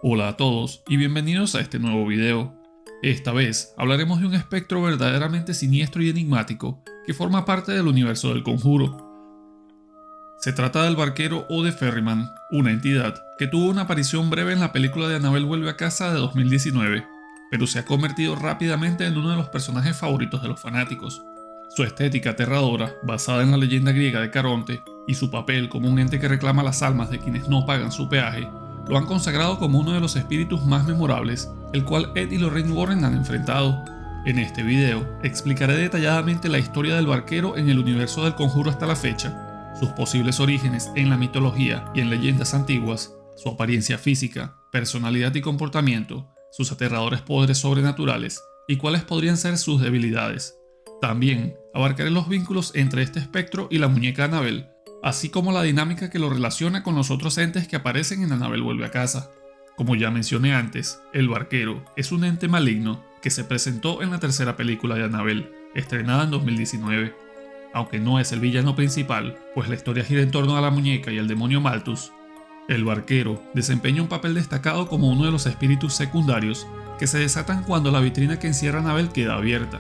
Hola a todos y bienvenidos a este nuevo video. Esta vez hablaremos de un espectro verdaderamente siniestro y enigmático que forma parte del universo del Conjuro. Se trata del barquero Ode Ferryman, una entidad que tuvo una aparición breve en la película de Annabelle vuelve a casa de 2019, pero se ha convertido rápidamente en uno de los personajes favoritos de los fanáticos. Su estética aterradora, basada en la leyenda griega de Caronte, y su papel como un ente que reclama las almas de quienes no pagan su peaje, lo han consagrado como uno de los espíritus más memorables, el cual Ed y Lorraine Warren han enfrentado. En este video explicaré detalladamente la historia del barquero en el universo del Conjuro hasta la fecha, sus posibles orígenes en la mitología y en leyendas antiguas, su apariencia física, personalidad y comportamiento, sus aterradores poderes sobrenaturales y cuáles podrían ser sus debilidades. También abarcaré los vínculos entre este espectro y la muñeca Annabelle, así como la dinámica que lo relaciona con los otros entes que aparecen en Annabelle vuelve a casa. Como ya mencioné antes, el barquero es un ente maligno que se presentó en la tercera película de Annabelle, estrenada en 2019. Aunque no es el villano principal, pues la historia gira en torno a la muñeca y al demonio Malthus, el barquero desempeña un papel destacado como uno de los espíritus secundarios que se desatan cuando la vitrina que encierra a Annabelle queda abierta.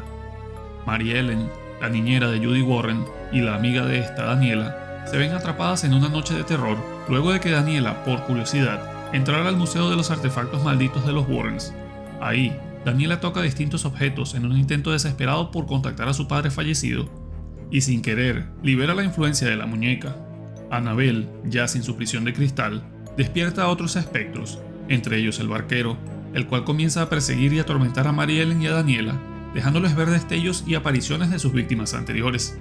Mary Ellen, la niñera de Judy Warren, y la amiga de esta, Daniela, se ven atrapadas en una noche de terror luego de que Daniela, por curiosidad, entrara al Museo de los Artefactos Malditos de los Warrens. Ahí, Daniela toca distintos objetos en un intento desesperado por contactar a su padre fallecido, y sin querer, libera la influencia de la muñeca. Annabelle, ya sin su prisión de cristal, despierta a otros espectros, entre ellos el barquero, el cual comienza a perseguir y atormentar a Mary Ellen y a Daniela, dejándoles ver destellos y apariciones de sus víctimas anteriores.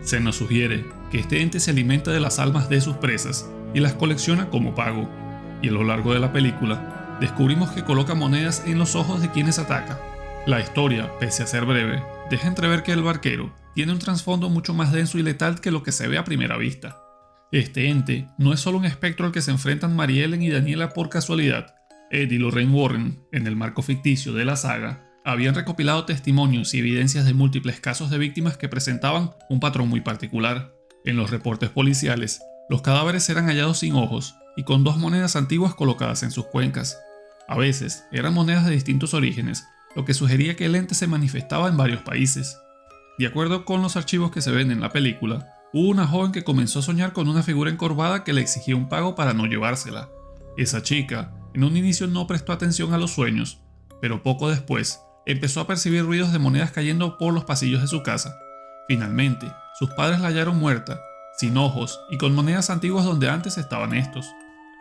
Se nos sugiere que este ente se alimenta de las almas de sus presas y las colecciona como pago, y a lo largo de la película descubrimos que coloca monedas en los ojos de quienes ataca. La historia, pese a ser breve, deja entrever que el barquero tiene un trasfondo mucho más denso y letal que lo que se ve a primera vista. Este ente no es solo un espectro al que se enfrentan Mary Ellen y Daniela por casualidad. Ed y Lorraine Warren, en el marco ficticio de la saga, habían recopilado testimonios y evidencias de múltiples casos de víctimas que presentaban un patrón muy particular. En los reportes policiales, los cadáveres eran hallados sin ojos y con dos monedas antiguas colocadas en sus cuencas. A veces eran monedas de distintos orígenes, lo que sugería que el ente se manifestaba en varios países. De acuerdo con los archivos que se ven en la película, hubo una joven que comenzó a soñar con una figura encorvada que le exigía un pago para no llevársela. Esa chica, en un inicio no prestó atención a los sueños, pero poco después empezó a percibir ruidos de monedas cayendo por los pasillos de su casa. Finalmente, sus padres la hallaron muerta, sin ojos y con monedas antiguas donde antes estaban estos.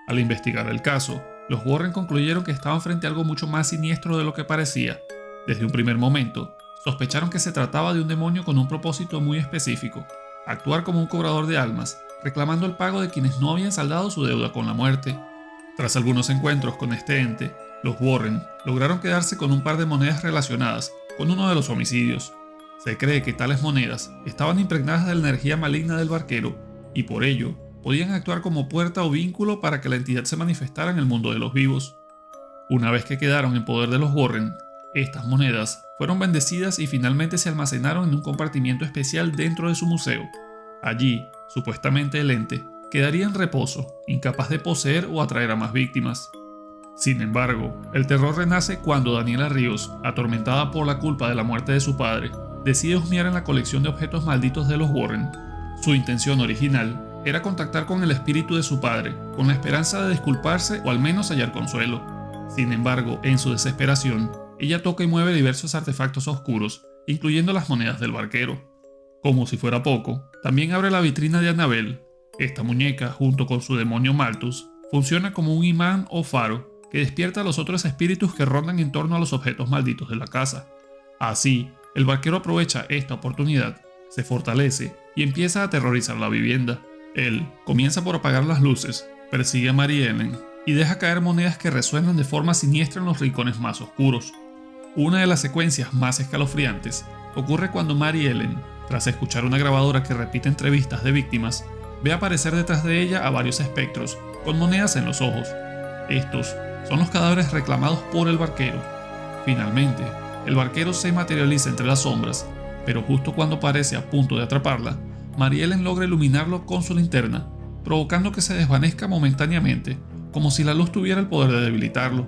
Al investigar el caso, los Warren concluyeron que estaban frente a algo mucho más siniestro de lo que parecía. Desde un primer momento, sospecharon que se trataba de un demonio con un propósito muy específico: actuar como un cobrador de almas, reclamando el pago de quienes no habían saldado su deuda con la muerte. Tras algunos encuentros con este ente, los Warren lograron quedarse con un par de monedas relacionadas con uno de los homicidios. Se cree que tales monedas estaban impregnadas de la energía maligna del barquero y por ello podían actuar como puerta o vínculo para que la entidad se manifestara en el mundo de los vivos. Una vez que quedaron en poder de los Warren, estas monedas fueron bendecidas y finalmente se almacenaron en un compartimiento especial dentro de su museo. Allí, supuestamente el ente quedaría en reposo, incapaz de poseer o atraer a más víctimas. Sin embargo, el terror renace cuando Daniela Ríos, atormentada por la culpa de la muerte de su padre, decide husmear en la colección de objetos malditos de los Warren. Su intención original era contactar con el espíritu de su padre, con la esperanza de disculparse o al menos hallar consuelo. Sin embargo, en su desesperación, ella toca y mueve diversos artefactos oscuros, incluyendo las monedas del barquero. Como si fuera poco, también abre la vitrina de Annabelle. Esta muñeca, junto con su demonio Malthus, funciona como un imán o faro que despierta a los otros espíritus que rondan en torno a los objetos malditos de la casa. Así, el barquero aprovecha esta oportunidad, se fortalece y empieza a aterrorizar la vivienda. Él comienza por apagar las luces, persigue a Mary Ellen y deja caer monedas que resuenan de forma siniestra en los rincones más oscuros. Una de las secuencias más escalofriantes ocurre cuando Mary Ellen, tras escuchar una grabadora que repite entrevistas de víctimas, ve aparecer detrás de ella a varios espectros con monedas en los ojos. Estos son los cadáveres reclamados por el barquero. Finalmente, el barquero se materializa entre las sombras, pero justo cuando parece a punto de atraparla, Mary Ellen logra iluminarlo con su linterna, provocando que se desvanezca momentáneamente, como si la luz tuviera el poder de debilitarlo.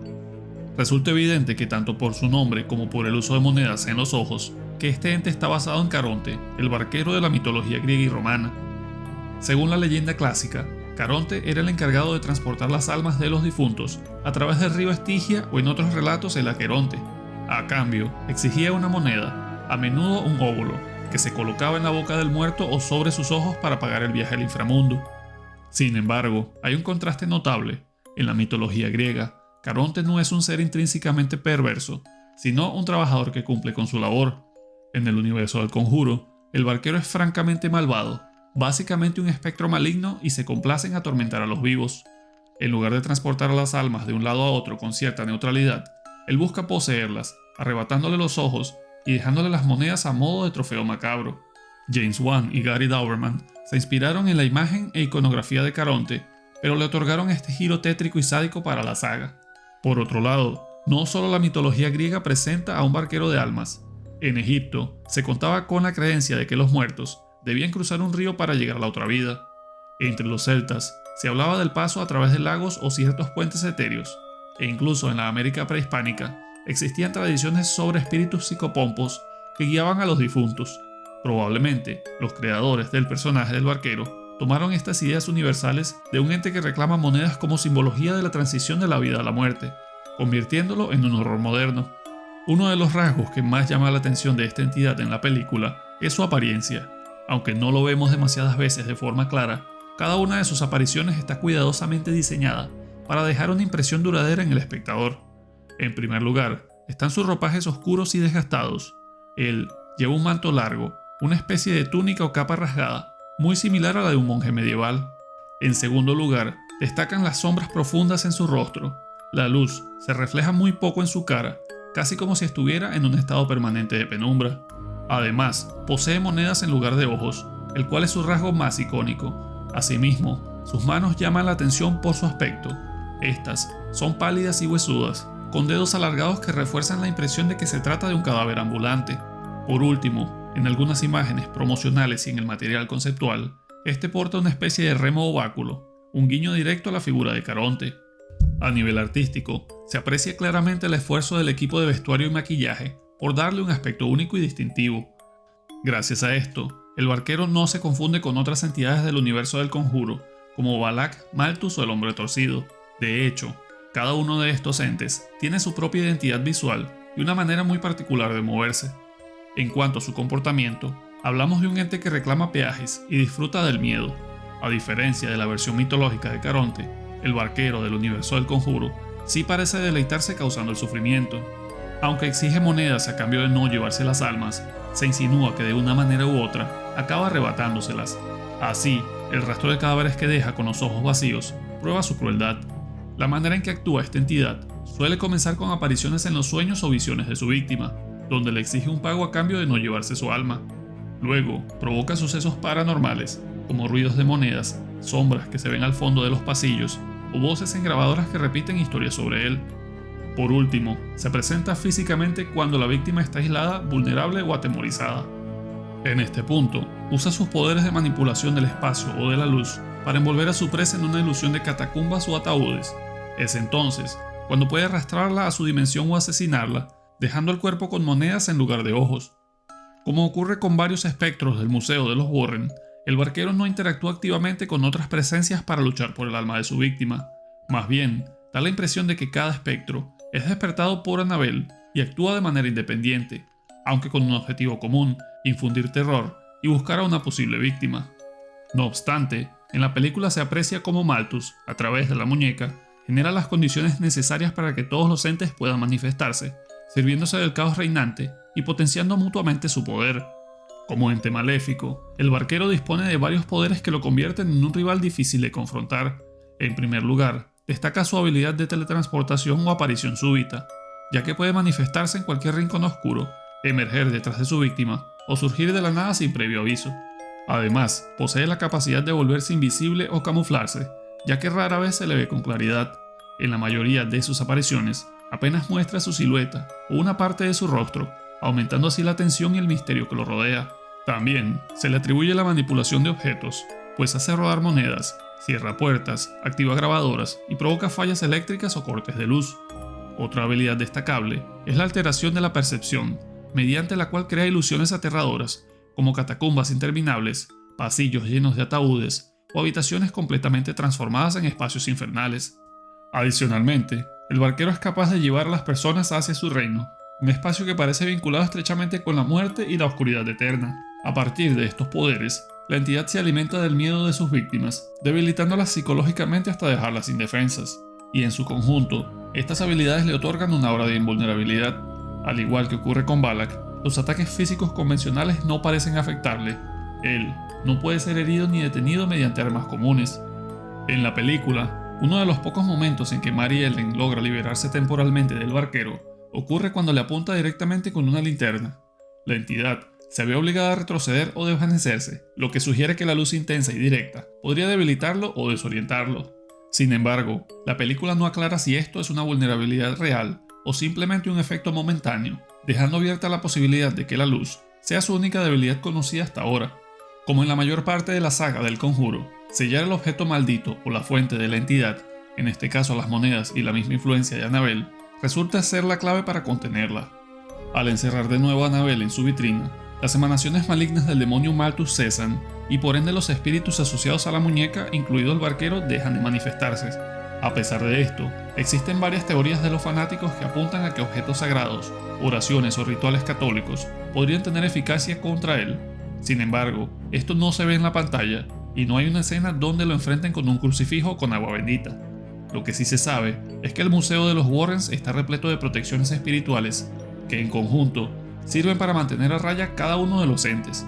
Resulta evidente que tanto por su nombre como por el uso de monedas en los ojos, que este ente está basado en Caronte, el barquero de la mitología griega y romana. Según la leyenda clásica, Caronte era el encargado de transportar las almas de los difuntos a través del río Estigia o en otros relatos el Aqueronte. A cambio, exigía una moneda, a menudo un óvulo, que se colocaba en la boca del muerto o sobre sus ojos para pagar el viaje al inframundo. Sin embargo, hay un contraste notable. En la mitología griega, Caronte no es un ser intrínsecamente perverso, sino un trabajador que cumple con su labor. En el universo del Conjuro, el barquero es francamente malvado, básicamente un espectro maligno y se complace en atormentar a los vivos. En lugar de transportar a las almas de un lado a otro con cierta neutralidad, él busca poseerlas, arrebatándole los ojos y dejándole las monedas a modo de trofeo macabro. James Wan y Gary Dauberman se inspiraron en la imagen e iconografía de Caronte, pero le otorgaron este giro tétrico y sádico para la saga. Por otro lado, no solo la mitología griega presenta a un barquero de almas. En Egipto se contaba con la creencia de que los muertos debían cruzar un río para llegar a la otra vida. Entre los celtas se hablaba del paso a través de lagos o ciertos puentes etéreos, e incluso en la América prehispánica existían tradiciones sobre espíritus psicopompos que guiaban a los difuntos. Probablemente, los creadores del personaje del barquero tomaron estas ideas universales de un ente que reclama monedas como simbología de la transición de la vida a la muerte, convirtiéndolo en un horror moderno. Uno de los rasgos que más llama la atención de esta entidad en la película es su apariencia. Aunque no lo vemos demasiadas veces de forma clara, cada una de sus apariciones está cuidadosamente diseñada para dejar una impresión duradera en el espectador. En primer lugar, están sus ropajes oscuros y desgastados. Él lleva un manto largo, una especie de túnica o capa rasgada, muy similar a la de un monje medieval. En segundo lugar, destacan las sombras profundas en su rostro. La luz se refleja muy poco en su cara, casi como si estuviera en un estado permanente de penumbra. Además, posee monedas en lugar de ojos, el cual es su rasgo más icónico. Asimismo, sus manos llaman la atención por su aspecto. Estas son pálidas y huesudas, con dedos alargados que refuerzan la impresión de que se trata de un cadáver ambulante. Por último, en algunas imágenes promocionales y en el material conceptual, este porta una especie de remo o báculo, un guiño directo a la figura de Caronte. A nivel artístico, se aprecia claramente el esfuerzo del equipo de vestuario y maquillaje por darle un aspecto único y distintivo. Gracias a esto, el barquero no se confunde con otras entidades del universo del Conjuro, como Balak, Malthus o el Hombre Torcido. De hecho, cada uno de estos entes tiene su propia identidad visual y una manera muy particular de moverse. En cuanto a su comportamiento, hablamos de un ente que reclama peajes y disfruta del miedo. A diferencia de la versión mitológica de Caronte, el barquero del universo del Conjuro sí parece deleitarse causando el sufrimiento. Aunque exige monedas a cambio de no llevarse las almas, se insinúa que de una manera u otra acaba arrebatándoselas. Así, el rastro de cadáveres que deja con los ojos vacíos prueba su crueldad. La manera en que actúa esta entidad suele comenzar con apariciones en los sueños o visiones de su víctima, donde le exige un pago a cambio de no llevarse su alma. Luego, provoca sucesos paranormales, como ruidos de monedas, sombras que se ven al fondo de los pasillos, o voces en grabadoras que repiten historias sobre él. Por último, se presenta físicamente cuando la víctima está aislada, vulnerable o atemorizada. En este punto, usa sus poderes de manipulación del espacio o de la luz para envolver a su presa en una ilusión de catacumbas o ataúdes. Es entonces cuando puede arrastrarla a su dimensión o asesinarla, dejando el cuerpo con monedas en lugar de ojos. Como ocurre con varios espectros del Museo de los Warren, el barquero no interactúa activamente con otras presencias para luchar por el alma de su víctima. Más bien, da la impresión de que cada espectro es despertado por Annabelle y actúa de manera independiente, aunque con un objetivo común: infundir terror y buscar a una posible víctima. No obstante, en la película se aprecia cómo Malthus, a través de la muñeca, genera las condiciones necesarias para que todos los entes puedan manifestarse, sirviéndose del caos reinante y potenciando mutuamente su poder. Como ente maléfico, el barquero dispone de varios poderes que lo convierten en un rival difícil de confrontar. En primer lugar, destaca su habilidad de teletransportación o aparición súbita, ya que puede manifestarse en cualquier rincón oscuro, emerger detrás de su víctima o surgir de la nada sin previo aviso. Además, posee la capacidad de volverse invisible o camuflarse, ya que rara vez se le ve con claridad. En la mayoría de sus apariciones, apenas muestra su silueta o una parte de su rostro, aumentando así la tensión y el misterio que lo rodea. También se le atribuye la manipulación de objetos, pues hace rodar monedas, cierra puertas, activa grabadoras y provoca fallas eléctricas o cortes de luz. Otra habilidad destacable es la alteración de la percepción, mediante la cual crea ilusiones aterradoras, como catacumbas interminables, pasillos llenos de ataúdes o habitaciones completamente transformadas en espacios infernales. Adicionalmente, el barquero es capaz de llevar a las personas hacia su reino, un espacio que parece vinculado estrechamente con la muerte y la oscuridad eterna. A partir de estos poderes, la entidad se alimenta del miedo de sus víctimas, debilitándolas psicológicamente hasta dejarlas indefensas, y en su conjunto, estas habilidades le otorgan una aura de invulnerabilidad. Al igual que ocurre con Balak, los ataques físicos convencionales no parecen afectarle. Él no puede ser herido ni detenido mediante armas comunes. En la película, uno de los pocos momentos en que Mary Ellen logra liberarse temporalmente del barquero ocurre cuando le apunta directamente con una linterna. La entidad se ve obligada a retroceder o desvanecerse, lo que sugiere que la luz intensa y directa podría debilitarlo o desorientarlo. Sin embargo, la película no aclara si esto es una vulnerabilidad real o simplemente un efecto momentáneo, dejando abierta la posibilidad de que la luz sea su única debilidad conocida hasta ahora. Como en la mayor parte de la saga del Conjuro, sellar el objeto maldito o la fuente de la entidad, en este caso las monedas y la misma influencia de Annabelle, resulta ser la clave para contenerla. Al encerrar de nuevo a Annabelle en su vitrina, las emanaciones malignas del demonio Malthus cesan y por ende los espíritus asociados a la muñeca, incluido el barquero, dejan de manifestarse. A pesar de esto, existen varias teorías de los fanáticos que apuntan a que objetos sagrados, oraciones o rituales católicos podrían tener eficacia contra él. Sin embargo, esto no se ve en la pantalla y no hay una escena donde lo enfrenten con un crucifijo con agua bendita. Lo que sí se sabe es que el museo de los Warrens está repleto de protecciones espirituales que en conjunto sirven para mantener a raya cada uno de los entes.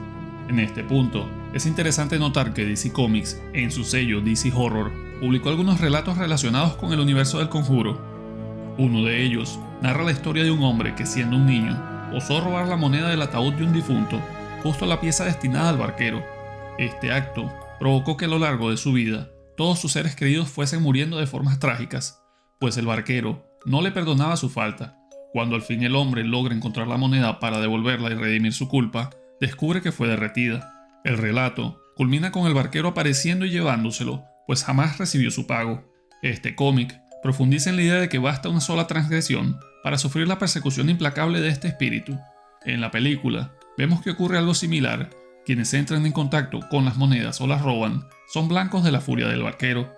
En este punto, es interesante notar que DC Comics, en su sello DC Horror, publicó algunos relatos relacionados con el universo del Conjuro. Uno de ellos narra la historia de un hombre que, siendo un niño, osó robar la moneda del ataúd de un difunto, justo la pieza destinada al barquero. Este acto provocó que a lo largo de su vida, todos sus seres queridos fuesen muriendo de formas trágicas, pues el barquero no le perdonaba su falta. Cuando al fin el hombre logra encontrar la moneda para devolverla y redimir su culpa, descubre que fue derretida. El relato culmina con el barquero apareciendo y llevándoselo, pues jamás recibió su pago. Este cómic profundiza en la idea de que basta una sola transgresión para sufrir la persecución implacable de este espíritu. En la película, vemos que ocurre algo similar. Quienes entran en contacto con las monedas o las roban son blancos de la furia del barquero.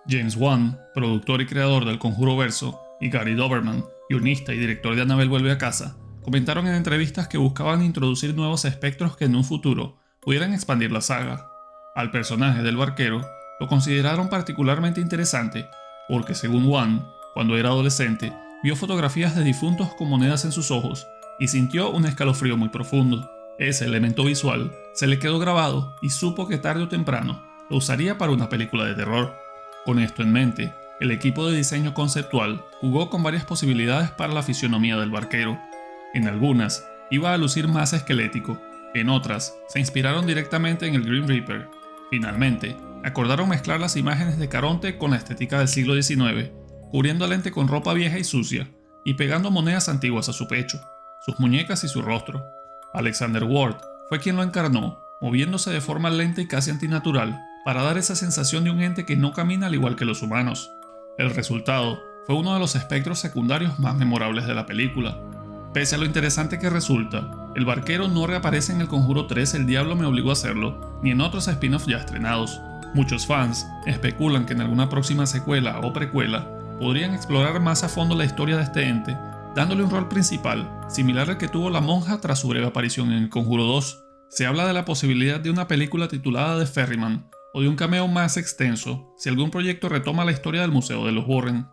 James Wan, productor y creador del Conjuro Verso, y Gary Doberman, guionista y director de Annabelle Vuelve a Casa, comentaron en entrevistas que buscaban introducir nuevos espectros que en un futuro pudieran expandir la saga. Al personaje del barquero lo consideraron particularmente interesante porque, según Wan, cuando era adolescente, vio fotografías de difuntos con monedas en sus ojos y sintió un escalofrío muy profundo. Ese elemento visual se le quedó grabado y supo que tarde o temprano lo usaría para una película de terror. Con esto en mente, el equipo de diseño conceptual jugó con varias posibilidades para la fisionomía del barquero. En algunas, iba a lucir más esquelético, en otras, se inspiraron directamente en el Grim Reaper. Finalmente, acordaron mezclar las imágenes de Caronte con la estética del siglo XIX, cubriendo al ente con ropa vieja y sucia, y pegando monedas antiguas a su pecho, sus muñecas y su rostro. Alexander Ward fue quien lo encarnó, moviéndose de forma lenta y casi antinatural, para dar esa sensación de un ente que no camina al igual que los humanos. El resultado fue uno de los espectros secundarios más memorables de la película. Pese a lo interesante que resulta, el barquero no reaparece en El Conjuro 3 El Diablo me obligó a hacerlo, ni en otros spin-offs ya estrenados. Muchos fans especulan que en alguna próxima secuela o precuela podrían explorar más a fondo la historia de este ente, dándole un rol principal, similar al que tuvo la monja tras su breve aparición en El Conjuro 2. Se habla de la posibilidad de una película titulada The Ferryman, o de un cameo más extenso, si algún proyecto retoma la historia del Museo de los Warren.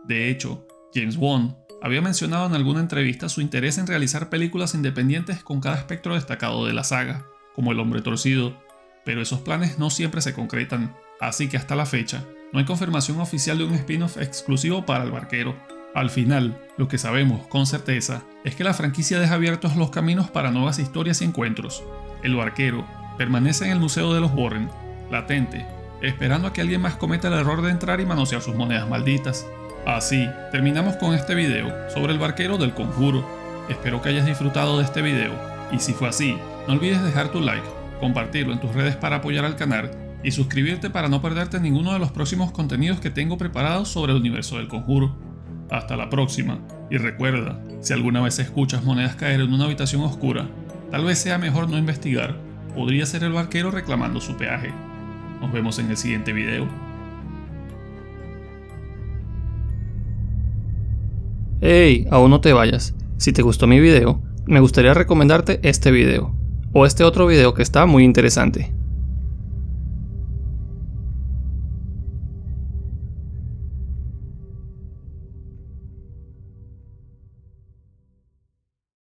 De hecho, James Wan había mencionado en alguna entrevista su interés en realizar películas independientes con cada espectro destacado de la saga, como El Hombre Torcido, pero esos planes no siempre se concretan, así que hasta la fecha, no hay confirmación oficial de un spin-off exclusivo para el barquero. Al final, lo que sabemos con certeza es que la franquicia deja abiertos los caminos para nuevas historias y encuentros. El barquero permanece en el Museo de los Warren, latente, esperando a que alguien más cometa el error de entrar y manosear sus monedas malditas. Así, terminamos con este video sobre el barquero del Conjuro. Espero que hayas disfrutado de este video, y si fue así, no olvides dejar tu like, compartirlo en tus redes para apoyar al canal y suscribirte para no perderte ninguno de los próximos contenidos que tengo preparados sobre el universo del conjuro. Hasta la próxima, y recuerda, si alguna vez escuchas monedas caer en una habitación oscura, tal vez sea mejor no investigar, podría ser el barquero reclamando su peaje. Nos vemos en el siguiente video. Hey, aún no te vayas. Si te gustó mi video, me gustaría recomendarte este video, o este otro video que está muy interesante.